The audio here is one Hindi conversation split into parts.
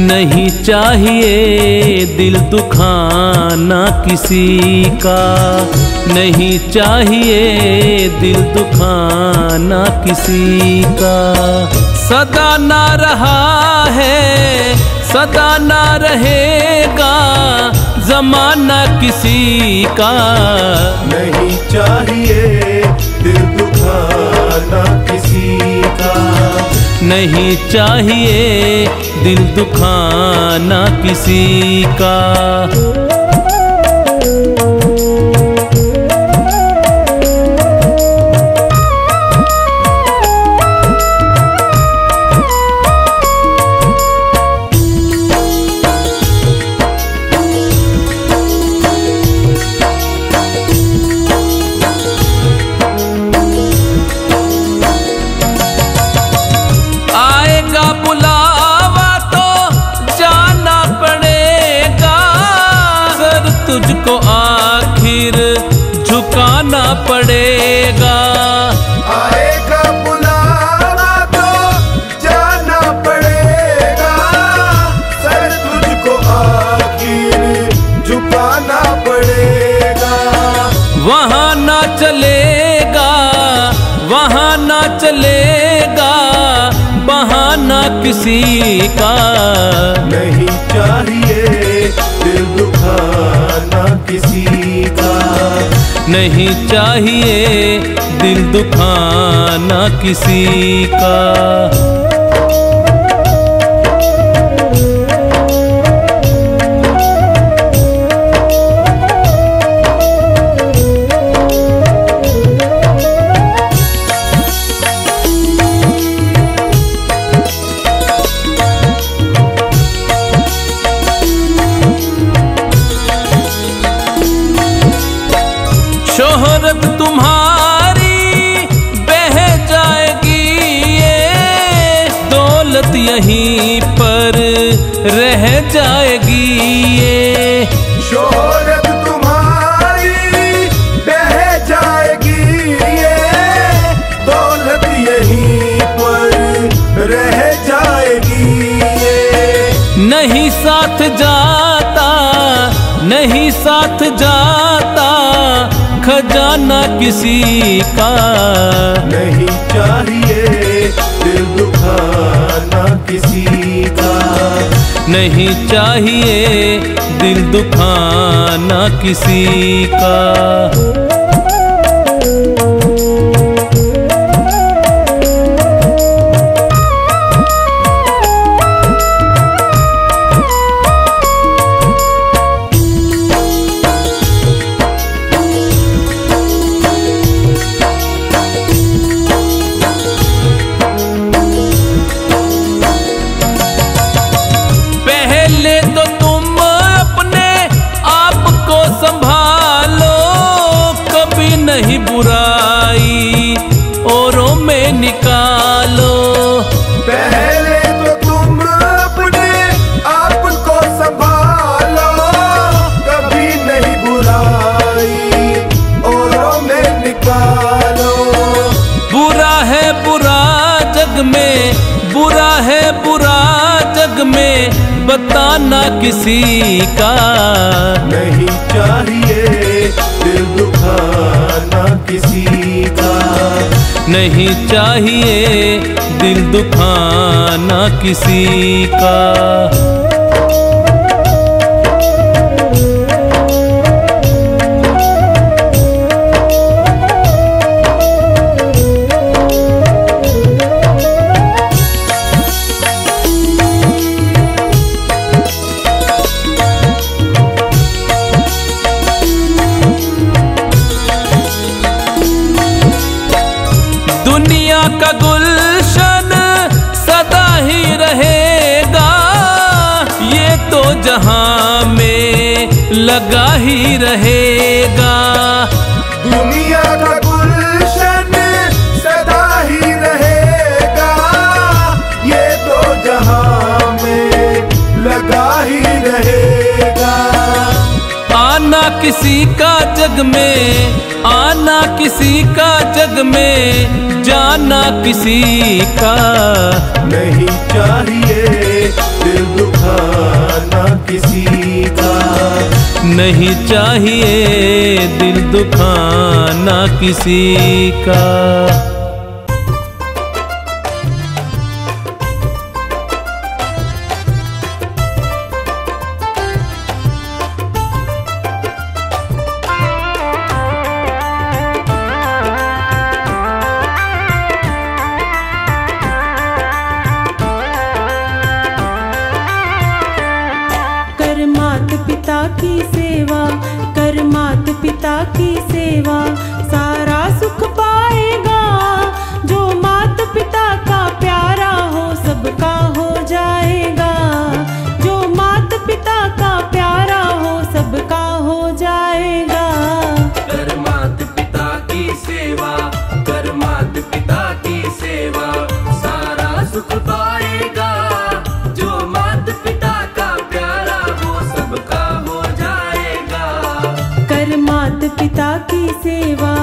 नहीं चाहिए दिल दुखाना किसी का, नहीं चाहिए दिल दुखाना किसी का। सदा ना रहा है सदा ना रहेगा ज़माना किसी का। नहीं चाहिए दिल दुखाना किसी का, नहीं चाहिए दिल दुखाना किसी का। तुझको आखिर झुकाना पड़ेगा। आएगा बुलावा तो जाना पड़ेगा, सर तुझको आखिर झुकाना पड़ेगा। वहाँ ना चलेगा वहाँ ना चलेगा बहाना किसी का। नहीं चाहिए दिल दुखाना किसी का, नहीं चाहिए दिल दुखाना किसी का। शोहरत तुम्हारी बह जाएगी ये, दौलत यहीं पर रह जाएगी ये। शोहरत तुम्हारी बह जाएगी ये, दौलत यहीं पर रह जाएगी ये। नहीं साथ जाता नहीं साथ जाता खजाना किसी का। नहीं चाहिए दिल दुखाना किसी का, नहीं चाहिए दिल दुखाना किसी का। नहीं बुराई औरों में निकालो, पहले तो तुम अपने आप को संभालो। कभी नहीं बुराई औरों में निकालो। बुरा है बुरा जग में बुरा है बुरा जग में बताना किसी का। नहीं चाहिए दिल दुखाना किसी का, नहीं चाहिए दिल दुखाना किसी का। दुनिया का गुलशन सदा ही रहेगा, ये तो जहां में लगा ही रहेगा। दुनिया का गुलशन सदा ही रहेगा, ये तो जहां में लगा ही रहेगा। आना किसी का जग में, आना किसी का जग में, जाना किसी का नहीं चाहिए दिल दुखाना किसी का। नहीं चाहिए दिल दुखाना किसी का। पिता की सेवा कर, मात पिता की सेवा, सारा सुख पाएगा। जो मात पिता का प्यारा हो सबका हो जाएगा। जो मात पिता का प्यारा हो सबका हो जाएगा। कर मात पिता की सेवा, कर मात पिता की सेवा, सारा सुख पाएगा। जो मात पिता का प्यारा हो सबका हो जाएगा। कर मात पिता की सेवा।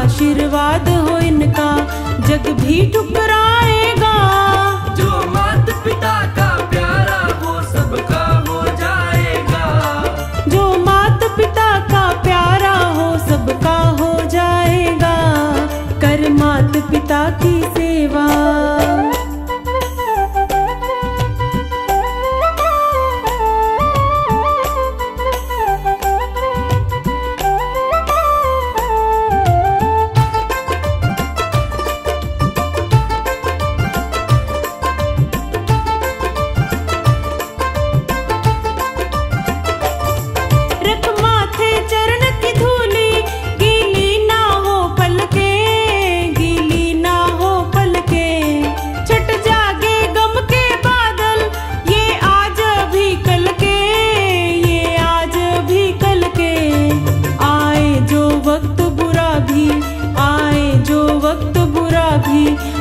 आशीर्वाद हो इनका, जग भी ठुकराएगा। जो मात पिता का प्यारा हो सबका हो जाएगा। जो मात पिता का प्यारा हो सबका हो जाएगा। कर मात पिता की सेवा।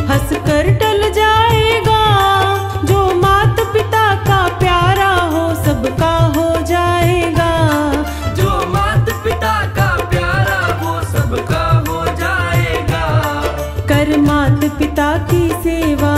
हंस कर टल जाएगा। जो मात पिता का प्यारा हो सबका हो जाएगा। जो मात पिता का प्यारा हो सबका हो जाएगा। कर मात पिता की सेवा।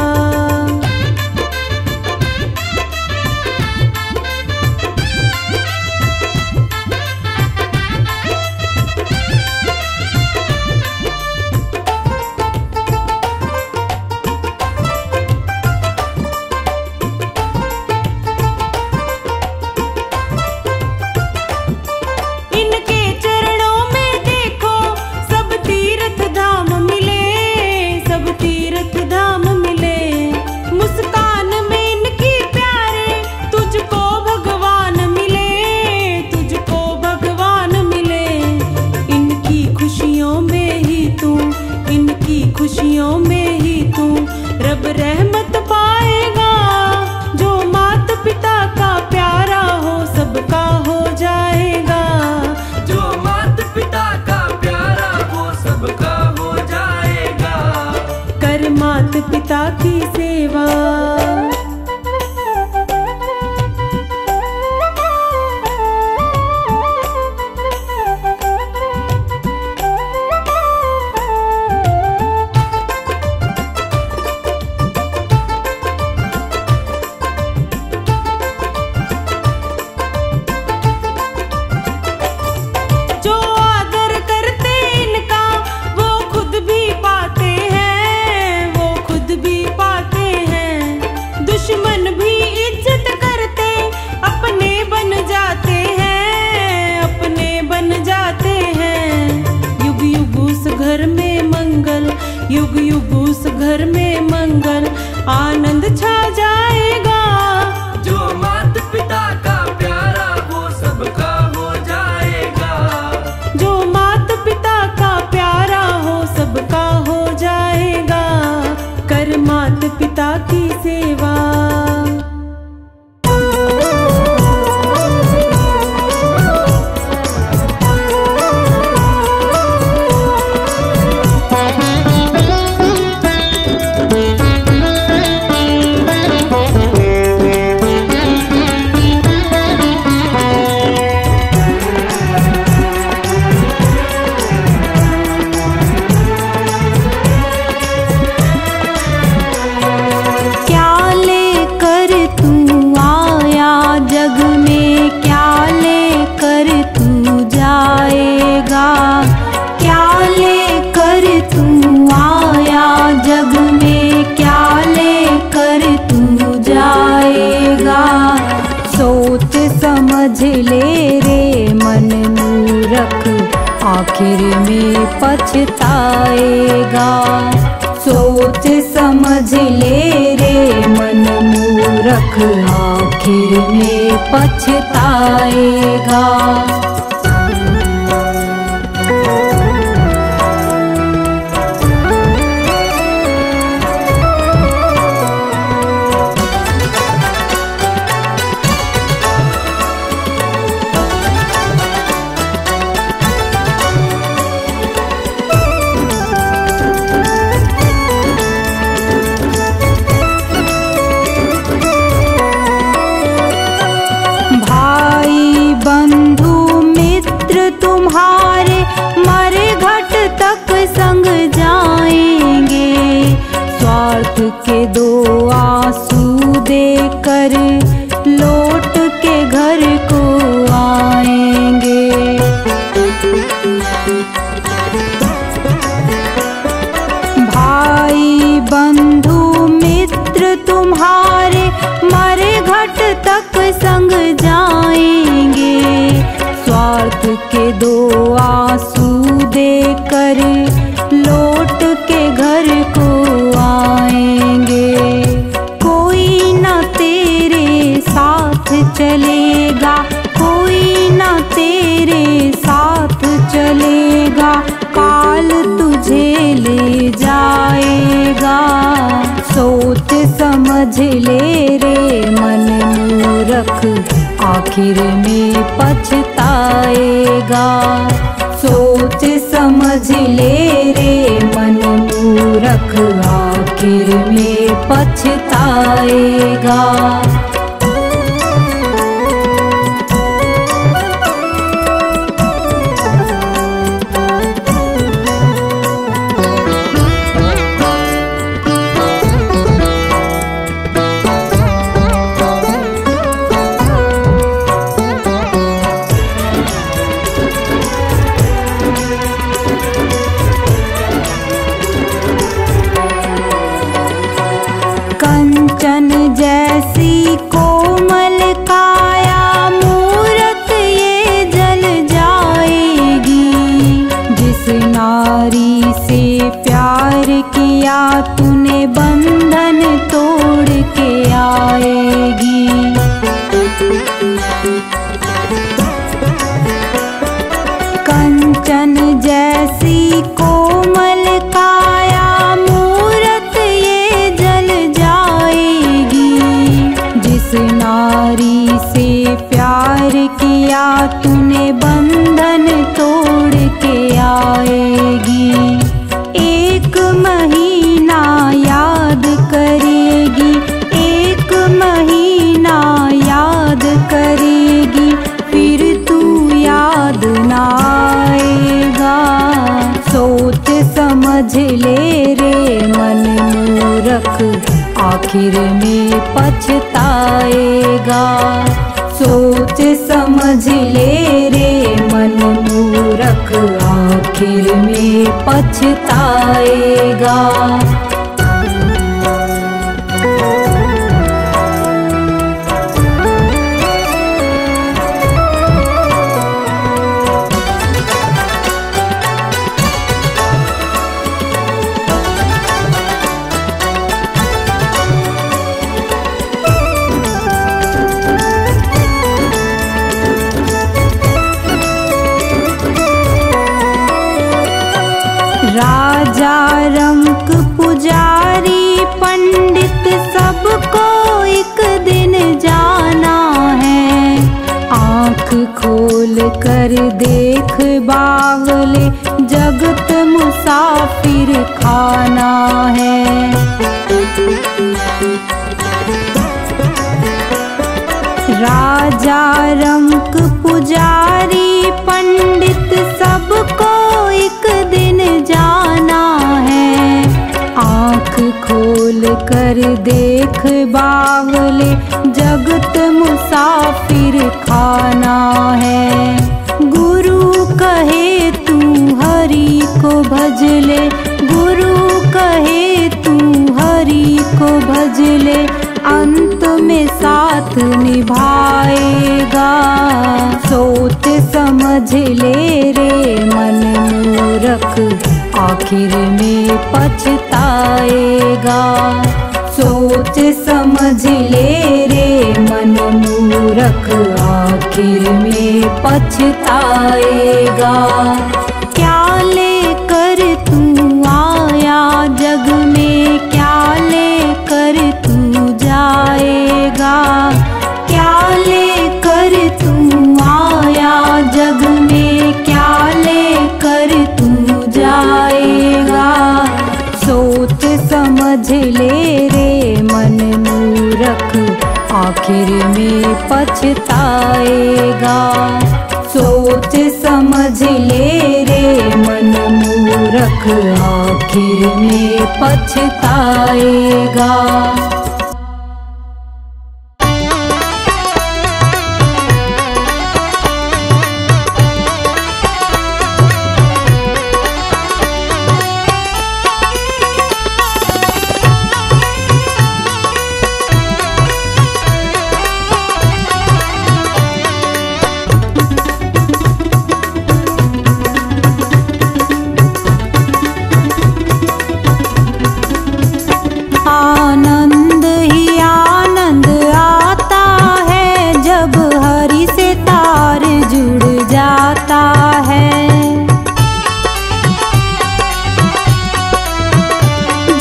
खुशियों में ही तू रब रहमत पाएगा। जो मात पिता का प्यारा हो सबका हो जाएगा। जो मात पिता का प्यारा हो सबका हो जाएगा। कर मात पिता की सेवा। युग युग उस घर में मंगल आनंद छा जाएगा। जो माता पिता का प्यारा वो सबका हो जाएगा। जो माता पिता का प्यारा हो सबका हो जाएगा। कर माता पिता की सेवा। ले रे मन मूरख आखिर में पछताएगा। सोच समझ ले रे मन मूरख आखिर में पछताएगा। तुम्हारे मरे घट तक संग जाएंगे। स्वार्थ के दो आंसू देकर लौट के घर को आएंगे। भाई बंधु मित्र तुम्हारे मरे घट तक संग जाएंगे। स्वार्थ के दो आंसू देकर लौट के घर को आएंगे। कोई ना तेरे साथ चलेगा, कोई ना तेरे साथ चलेगा। काल तुझे ले जाएगा। सोच समझ ले रे मन मूरख आखिर में पछताएगा। सोच समझ ले रे मन मूरख आखिर में पछताएगा। कंचन जैसी कोमल काया मूरत ये जल जाएगी। जिस नारी से प्यार किया तूने बंधन तोड़ के आएगी। कंचन जैसी कोमल काया मूरत ये जल जाएगी। जिस नारी से प्यार किया तूने बंधन तोड़ के आएगी। एक महीना याद करेगी, एक महीना याद करेगी, फिर तू याद ना आएगा। सोच समझ ले रे मन मूरख आखिर में पछताएगा। सोच समझ ले रे मन मूरख आखिर में पछताएगा। खोल कर देख बावले, जगत मुसाफिर खाना है। राजा रंक पुजारी पंडित सबको एक दिन जाना है। आँख खोल कर देख बावले, जगत मुसाफिर खाना है। गुरु कहे तू हरि को भज ले, गुरु कहे तू हरि को भज ले, अंत में साथ निभाएगा। सोच समझ ले रे मन मूरख, आखिर में पछताएगा। सोच समझ ले रे मन मूरख, आखिर में पछताएगा। क्या लेकर तू आया जग में, क्या लेकर तू जाएगा। क्या लेकर तू आया जग में, क्या लेकर तू जाएगा। सोच समझ ले रे मन मूरख, आखिर में पछताएगा। सोच समझ ले रे मन मूरख, आखिर में पछताएगा। आनंद ही आनंद आता है, जब हरि से तार जुड़ जाता है।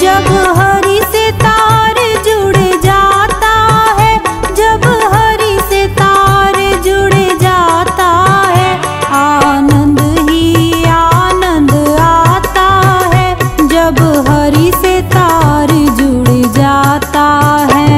जब हरि से तार जुड़ जाता है, जब हरि से तार जुड़ जाता है, आनंद ही आनंद आता है, जब हरि से तार जुड़ जाता है।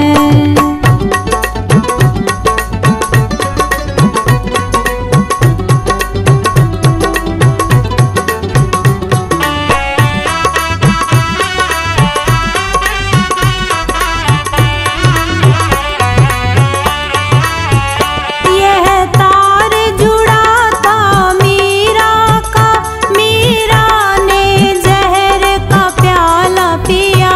यह तार जुड़ा था मीरा का, मीरा ने जहर का प्याला पिया।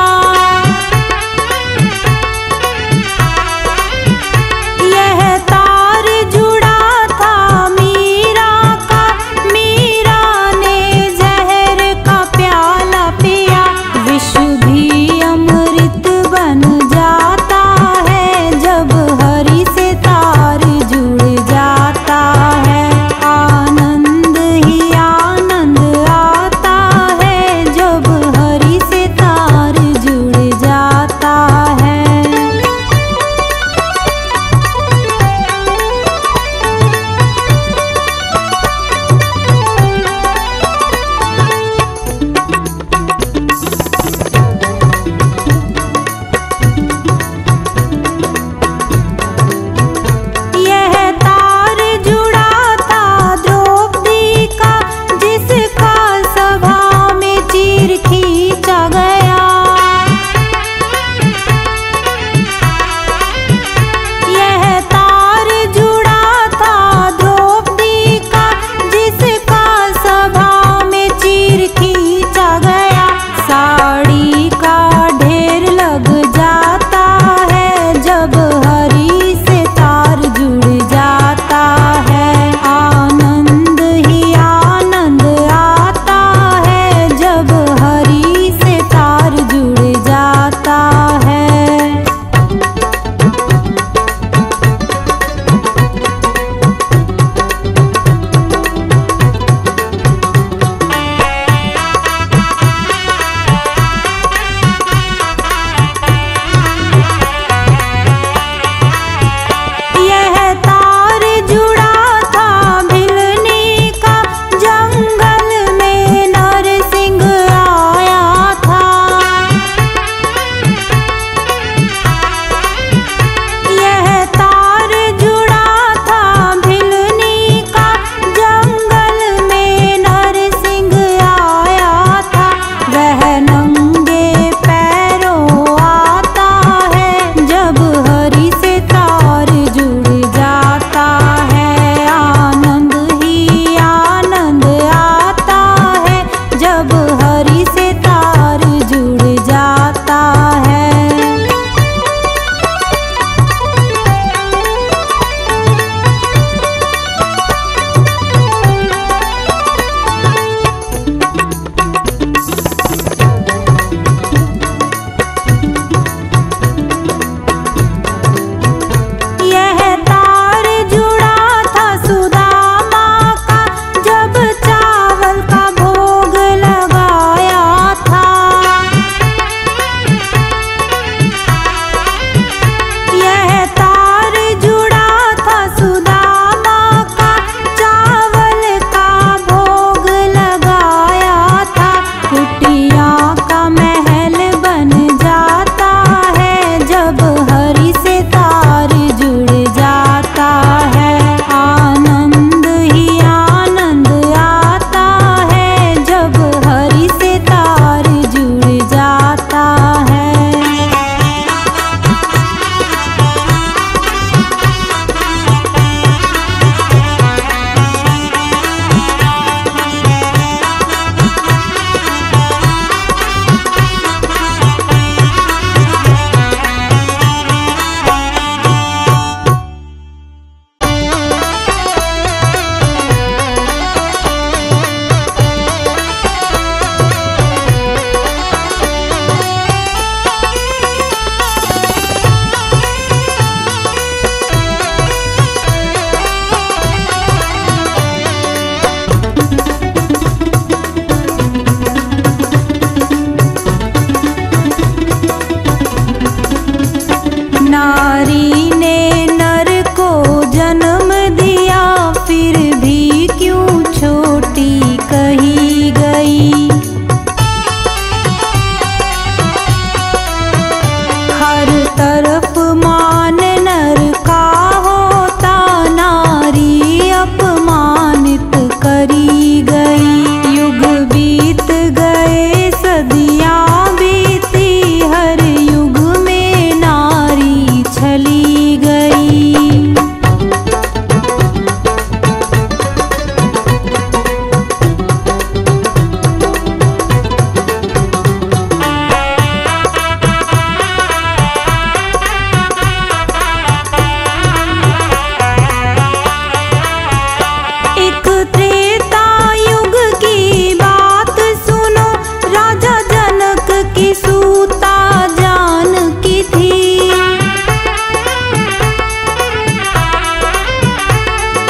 सूता जानकी थी।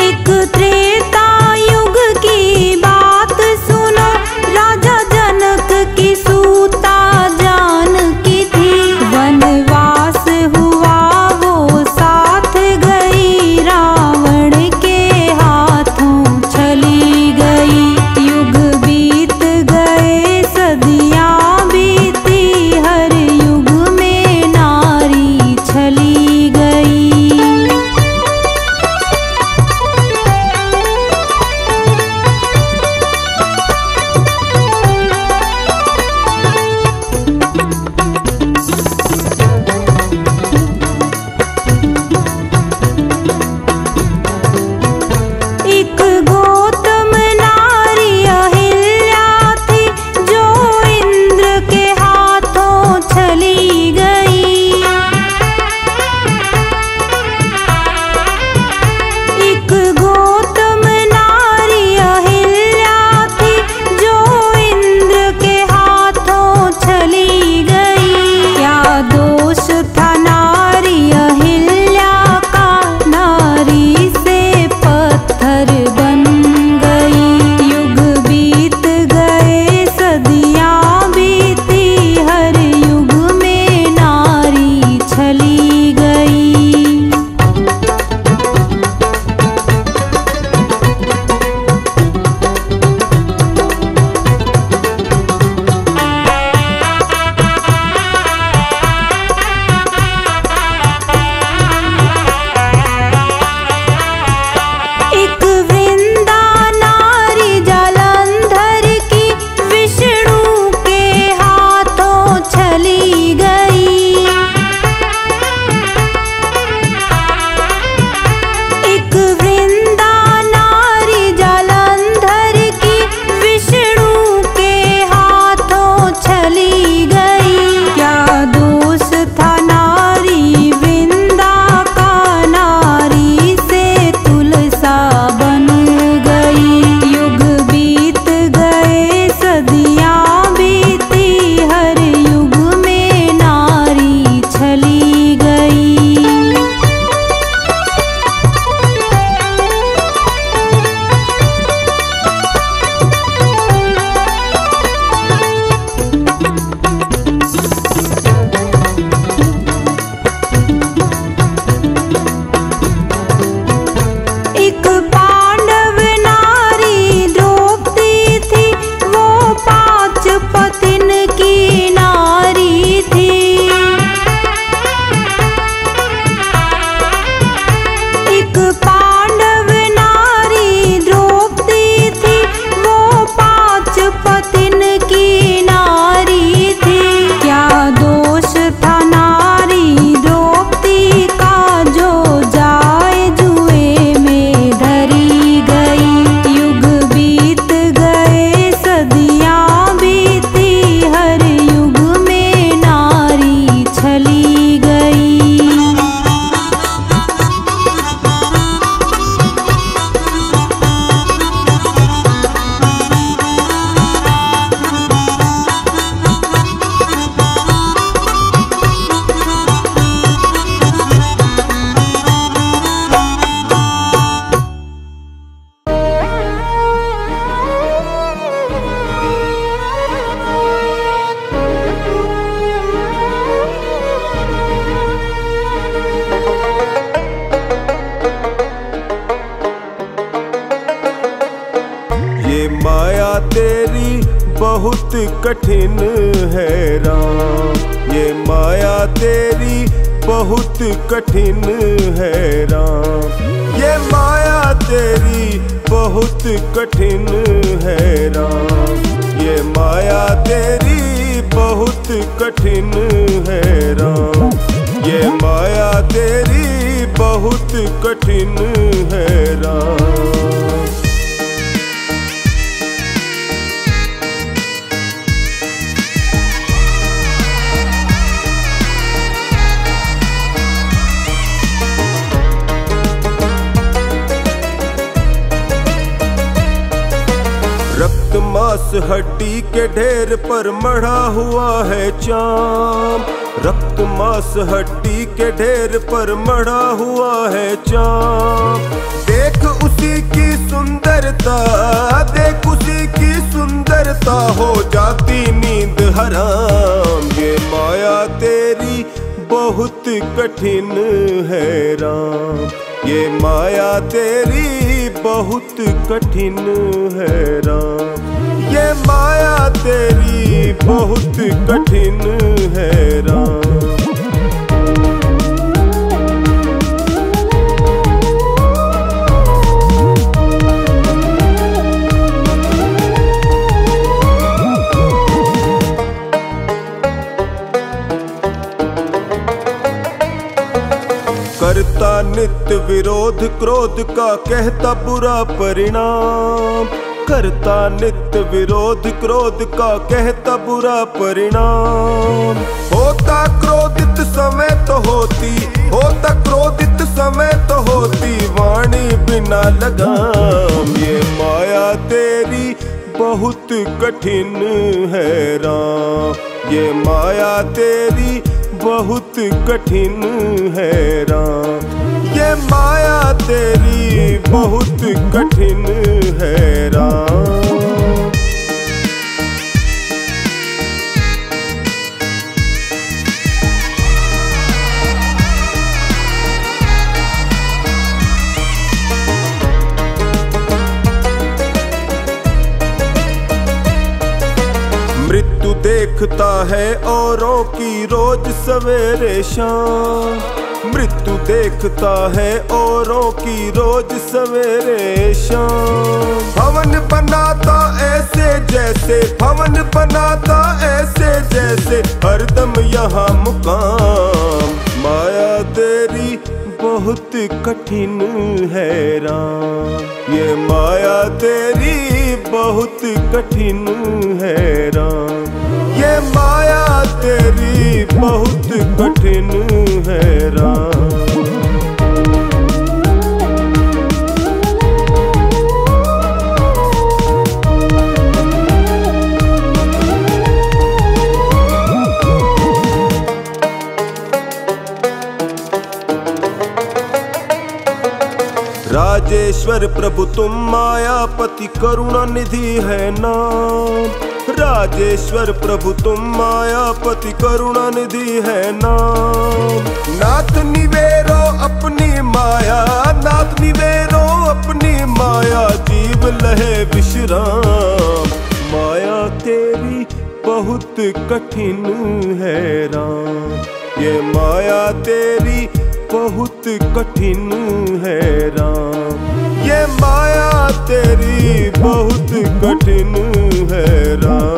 एक त्रेता युग की बात सुनो, राजा जनक की सूता जानकी थी। वनवास हुआ वो साथ गई, रावण के हाथों चली गई। युग बीत गए सदियां बीती, हर युग में नारी चली गई। एक गौतम नारी अहिल्या थी, जो इंद्र के हाथों चली गई। एक गौतम नारी अहिल्या थी, जो इंद्र के हाथों चली गई। क्या दोष था नारी अहिल्या का, नारी से पत्थर बन गई। युग बीत गए सदियां बीती, हर युग में नारी चली गई। एक वृंदा नारी जालंधर की, विष्णु के हाथों चली गई। एक वृंदा नारी जालंधर की, विष्णु के हाथों चली गई। क्या दोष था नारी वृंदा का, नारी से तुलसा बन गई। युग बीत गए सदियां बीती, हर युग में नारी चली गई। एक पांडव नारी द्रौपदी थी, वो 5 पतिन की नारी थी। एक पांडव नारी द्रौपदी थी, वो 5 पतिन की नारी थी। क्या दोष था नारी द्रौपदी का, जो जाए जुए में धरी गई। युग बीत गए सदियां बीती, हर युग में नारी चली गई। ये माया तेरी बहुत कठिन है राम। ये माया तेरी बहुत कठिन है राम। ये माया तेरी बहुत कठिन है राम। ये माया तेरी बहुत कठिन है राम। ये माया तेरी बहुत कठिन है राम। रक्त मांस मांस हड्डी के ढेर पर मढ़ा हुआ है चाम। रक्त मांस हड्डी के ढेर पर मढ़ा हुआ है चाम। देख उसी की सुंदरता, देख उसी की सुंदरता, हो जाती नींद हराम। ये माया तेरी बहुत कठिन है राम। ये माया तेरी बहुत कठिन है राम। ये माया तेरी बहुत कठिन है राम। करता नित्य विरोध क्रोध का, कहता बुरा परिणाम। करता नित्य विरोध क्रोध का, कहता बुरा परिणाम। होता क्रोधित समय तो होती, होता क्रोधित समय तो होती, वाणी बिना लगाम। ये माया तेरी बहुत कठिन है राम। ये माया तेरी बहुत कठिन है राम। ये माया तेरी बहुत कठिन है राम। मृत्यु देखता है औरों की रोज सवेरे शाम। मृत्यु देखता है औरों की रोज सवेरे शाम। भवन बनाता ऐसे जैसे, भवन बनाता ऐसे जैसे, हरदम यहाँ मुकाम। माया तेरी बहुत कठिन है राम। ये माया तेरी बहुत कठिन है राम। ये माया तेरी बहुत कठिन है राम। राजेश्वर प्रभु तुम मायापति करुणा निधि है नाम। राजेश्वर प्रभु तुम मायापति करुणा निधि है नाम। नाथ निवेरो अपनी माया, नाथ निवेरो अपनी माया, जीव लहे विश्राम। माया तेरी बहुत कठिन है राम। ये माया तेरी बहुत कठिन है राम। ये माया तेरी बहुत कठिन है राम।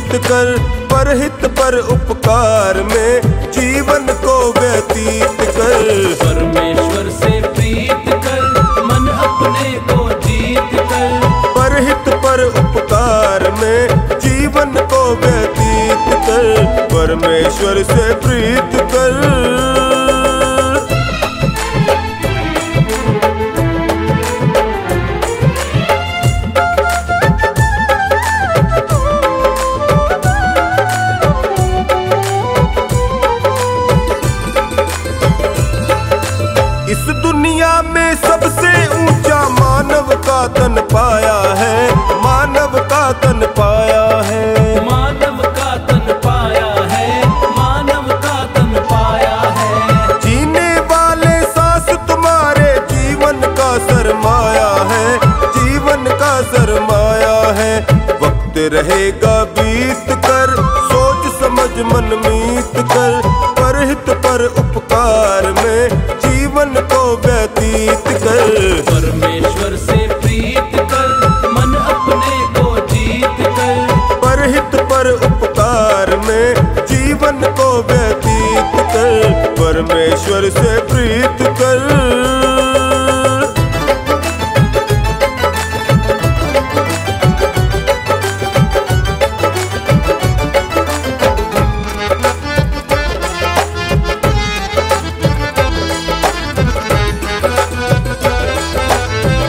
प्रीत कर, परहित पर उपकार में जीवन को व्यतीत कर। परमेश्वर से प्रीत कर, मन अपने को जीत कर, परहित पर उपकार में जीवन को व्यतीत कर, परमेश्वर से प्रीत कर। इस दुनिया में सबसे ऊंचा मानव का तन पाया है, मानव का तन पाया है, मानव का तन पाया है, मानव का तन पाया है। जीने वाले सांस तुम्हारे जीवन का सरमाया है, जीवन का सरमाया है। वक्त रहेगा बीत कर, सोच समझ मन मीत कर, परहित पर उपकार में जीवन को व्यतीत कर। परमेश्वर से प्रीत कर, मन अपने को जीत कर, परहित पर उपकार में जीवन को व्यतीत कर, परमेश्वर से प्रीत कर।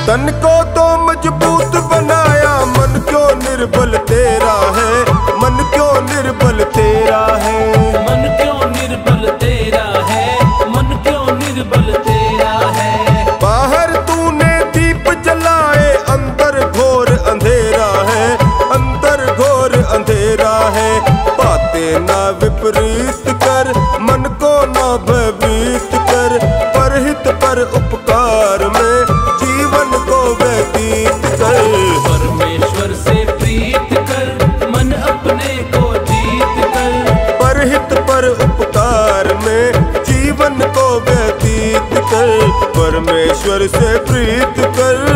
तन को तो मजबूत बनाया, मन क्यों निर्बल तेरा है, मन क्यों निर्बल तेरा है, मन क्यों निर्बल तेरा है, मन क्यों निर्बल तेरा है। बाहर तूने दीप जलाए, अंदर घोर अंधेरा है, अंदर घोर अंधेरा है। बातें ना विपरीत कर, मन को ना भयभीत कर, परहित पर उपकार में जीवन को व्यतीत कर। परमेश्वर से प्रीत कर, मन अपने को जीत कर, परहित पर उपकार में जीवन को व्यतीत कर, परमेश्वर से प्रीत कर।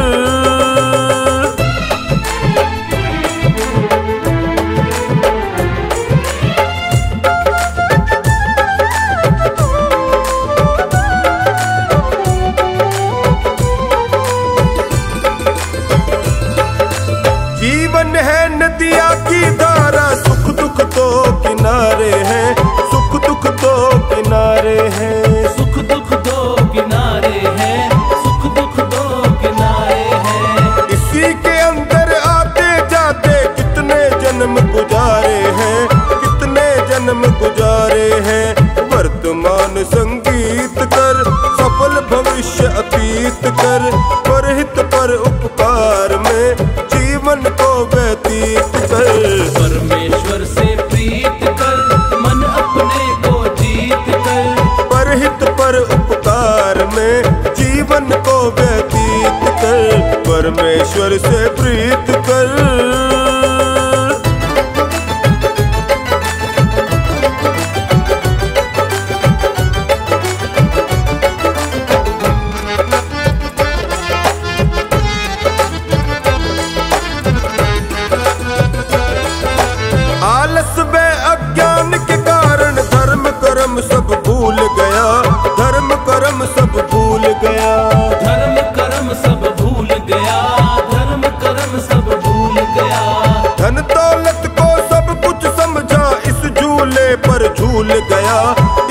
जीवन है नदिया की धारा, सुख दुख तो किनारे हैं, सुख दुख तो किनारे हैं, सुख दुख दो किनारे हैं, सुख दुख दो किनारे हैं। इसी के अंदर आते जाते कितने जन्म गुजारे हैं, कितने जन्म गुजारे हैं। वर्तमान संगीत कर, सफल भविष्य अतीत कर, परहित पर उपकार में जीवन को व्यतीत कर। परमेश्वर से प्रीत कर, मन अपने को जीत कर, परहित पर उपकार में जीवन को व्यतीत कर, परमेश्वर से प्रीत कर। आलस व अज्ञान के कारण धर्म कर्म सब भूल गया, धर्म कर्म सब भूल गया, धर्म कर्म सब भूल गया, धर्म कर्म सब भूल गया। धन दौलत को सब कुछ समझा, इस झूले पर झूल गया,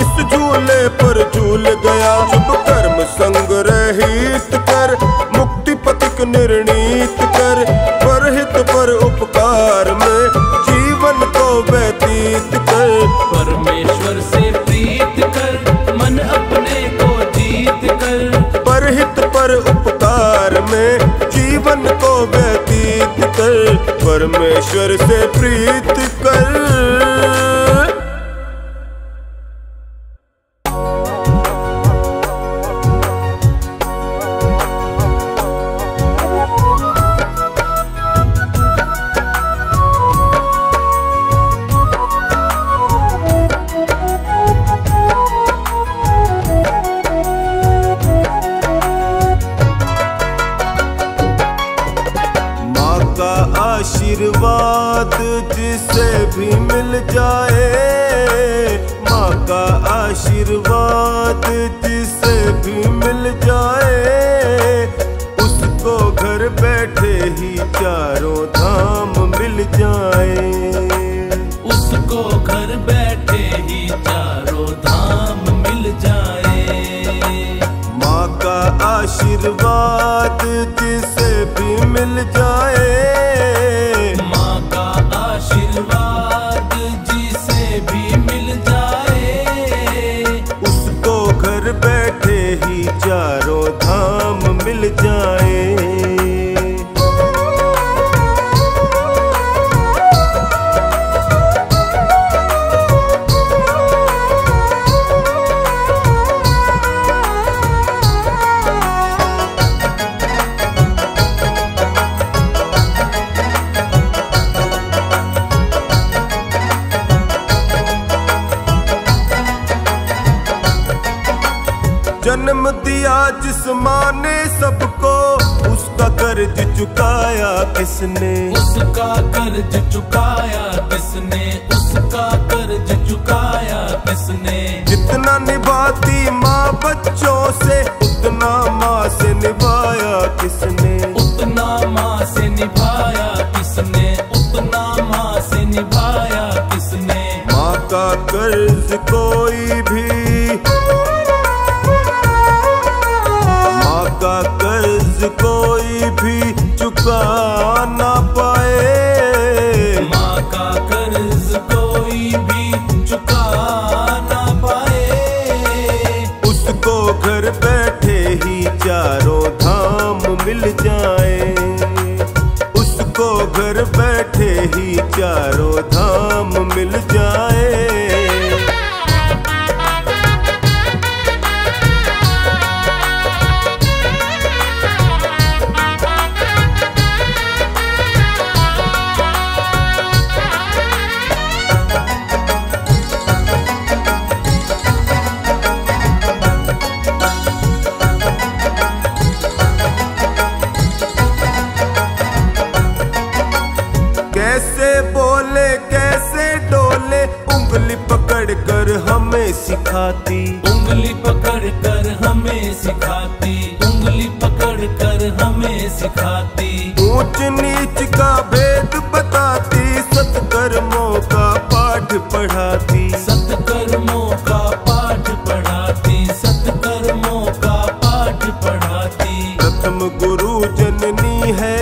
इस झूले पर झूल गया। शुभ कर्म संग रहित कर, मुक्ति पथिक निर्णीत कर, परहित पर उपकार में जीवन को व्यतीत कर। परमेश्वर से प्रीत कर, मन अपने को जीत कर, परहित पर उपकार में जीवन को व्यतीत कर, परमेश्वर से प्रीत कर। आशीर्वाद जिसे भी आशीर्वाद जिसे भी मिल जाए, उसको घर बैठे ही चारों धाम मिल जाए। उसको घर बैठे ही चारों धाम मिल जाए। माँ का आशीर्वाद जिसे भी मिल जाए, माँ का आशीर्वाद जिसे भी मिल जाए, उसको घर बैठे ही चारों धाम मिल जाए। जन्म दिया जिस माँ ने सबको, उसका कर्ज चुकाया किसने? उसका कर्ज चुकाया किसने? उसका कर्ज चुकाया किसने? जितना निभाती माँ बच्चों से, उतना माँ से निभाया किसने? उतना माँ से निभाया किसने? उतना माँ से निभाया किसने? माँ का कर्ज कोई भी, माँ का कर्ज कोई भी चुका ना पाए। माँ का कर्ज कोई भी चुका ना पाए, उसको घर बैठे ही चारों धाम मिल जाए। उसको घर बैठे ही चारों धाम मिल जाए। कैसे बोले कैसे डोले, उंगली पकड़ कर हमें सिखाती। उंगली पकड़ कर हमें सिखाती। उंगली पकड़ कर हमें सिखाती। ऊंच नीच का भेद बताती, सत्कर्मों का पाठ पढ़ाती। सत्कर्मों का पाठ पढ़ाती। सत्कर्मों का पाठ पढ़ाती। प्रथम गुरु जननी है,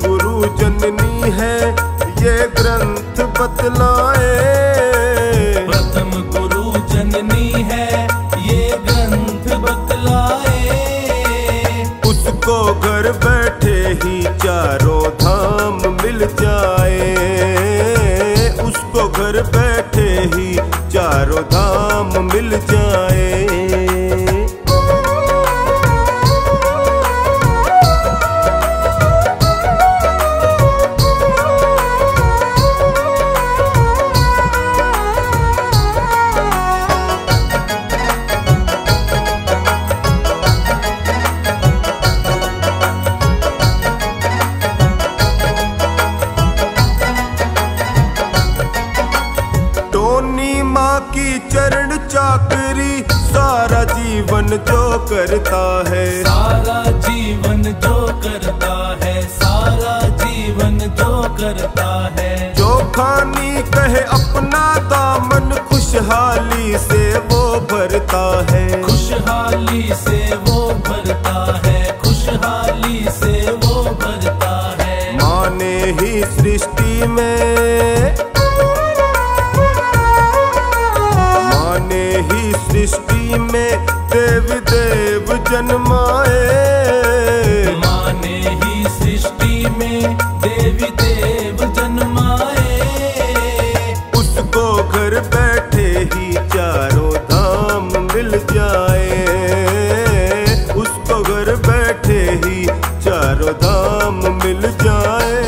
गुरु जननी है, ये ग्रंथ बतलाए। प्रथम गुरु जननी है, ये ग्रंथ बतलाए। उसको घर बैठे ही चारों धाम मिल जाए। उसको घर बैठे ही चारों धाम मिल जाए। की चरण चाकरी सारा जीवन जो करता है। सारा जीवन जो करता है। सारा जीवन जो करता है। जो खानी कहे अपना दामन, खुशहाली से वो भरता है। खुशहाली से वो भरता है। खुशहाली से वो भरता है। माँ ने ही सृष्टि में, ही सृष्टि में देव देव जन्माए। माँ ने ही सृष्टि में देवी देव जन्माए। उसको घर बैठे ही चारों धाम मिल जाए। उसको घर बैठे ही चारों धाम मिल जाए।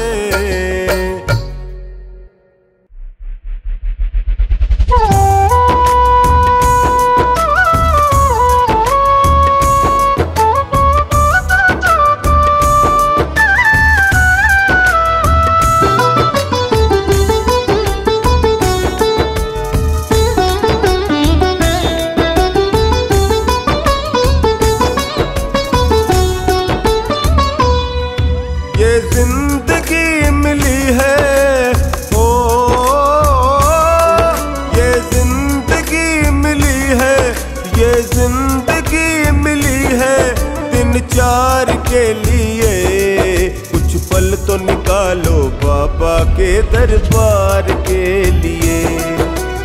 बाबा के दरबार के लिए।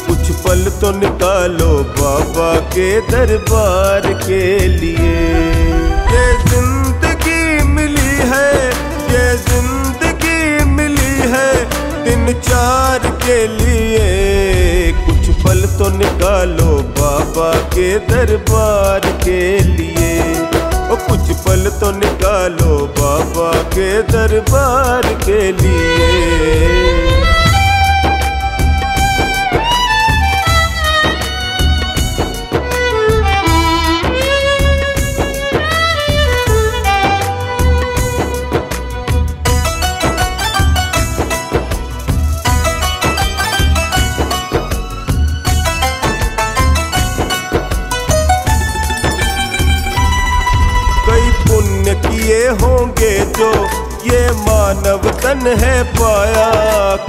कुछ पल तो निकालो बाबा के दरबार के लिए। ये जिंदगी मिली है, ये जिंदगी मिली है दिन चार के लिए। कुछ पल तो निकालो बाबा के दरबार के लिए। ओ कुछ पल तो निकालो बाबा के दरबार के लिए। किए होंगे जो ये मानव तन है पाया।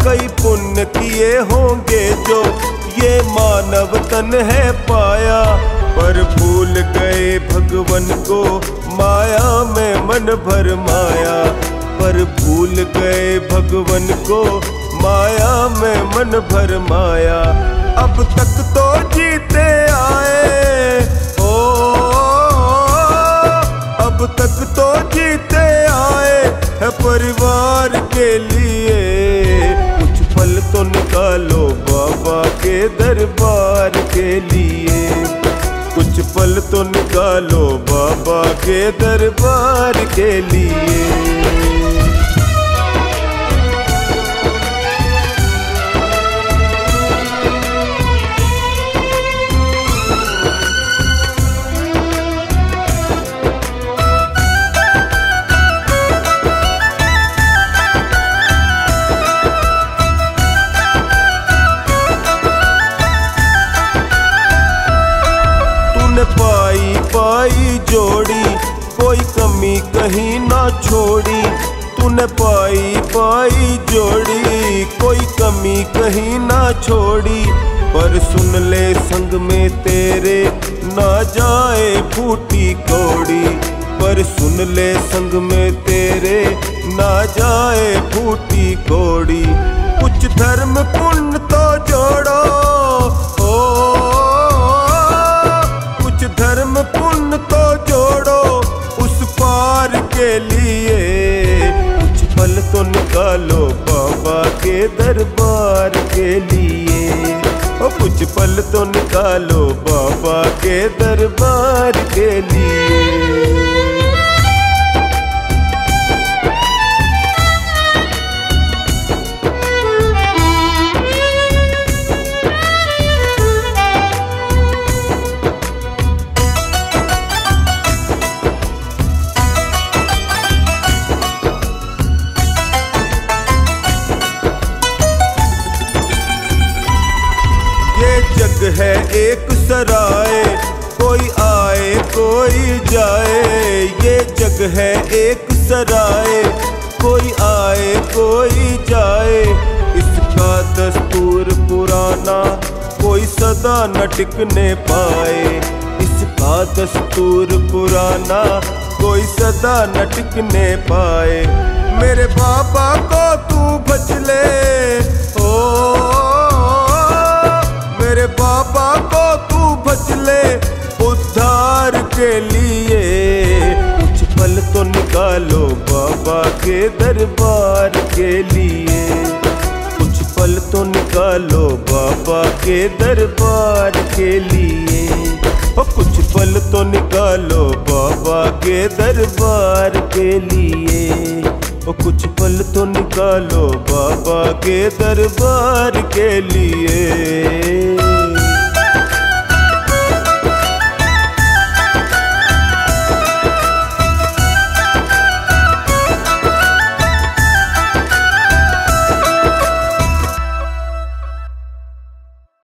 कई पुण्य किए होंगे जो ये मानव तन है पाया। पर भूल गए भगवन को माया में मन भर माया। पर भूल गए भगवन को माया में मन भर माया। अब तक तो जीते आए अब तक तो जीते आए है परिवार के लिए। कुछ पल तो निकालो बाबा के दरबार के लिए। कुछ पल तो निकालो बाबा के दरबार के लिए। पाई पाई जोड़ी कोई कमी कहीं ना छोड़ी। तूने पाई पाई जोड़ी कोई कमी कहीं ना छोड़ी। पर सुन ले संग में तेरे ना जाए फूटी कौड़ी। पर सुन ले संग में तेरे ना जाए फूटी कौड़ी। कुछ धर्म पुण्य तो जोड़ो धर्म पुण्य तो जोड़ो उस पार के लिए। कुछ पल तो निकालो बाबा के दरबार के लिए। और कुछ पल तो निकालो बाबा के दरबार के लिए। जग है एक सराय कोई आए कोई जाए। ये जग है एक सराय कोई आए कोई जाए। इसका दस्तूर पुराना कोई सदा न टिकने पाए। इसका दस्तूर पुराना कोई सदा न टिकने पाए। मेरे बाबा को तू बच ले मेरे बाबा को तू बच ले उद्धार के लिए। कुछ पल तो निकालो बाबा के दरबार के लिए। कुछ पल तो निकालो बाबा के दरबार के लिए। और कुछ पल तो निकालो बाबा के दरबार के लिए। और कुछ पल तो निकालो बाबा के दरबार के लिए।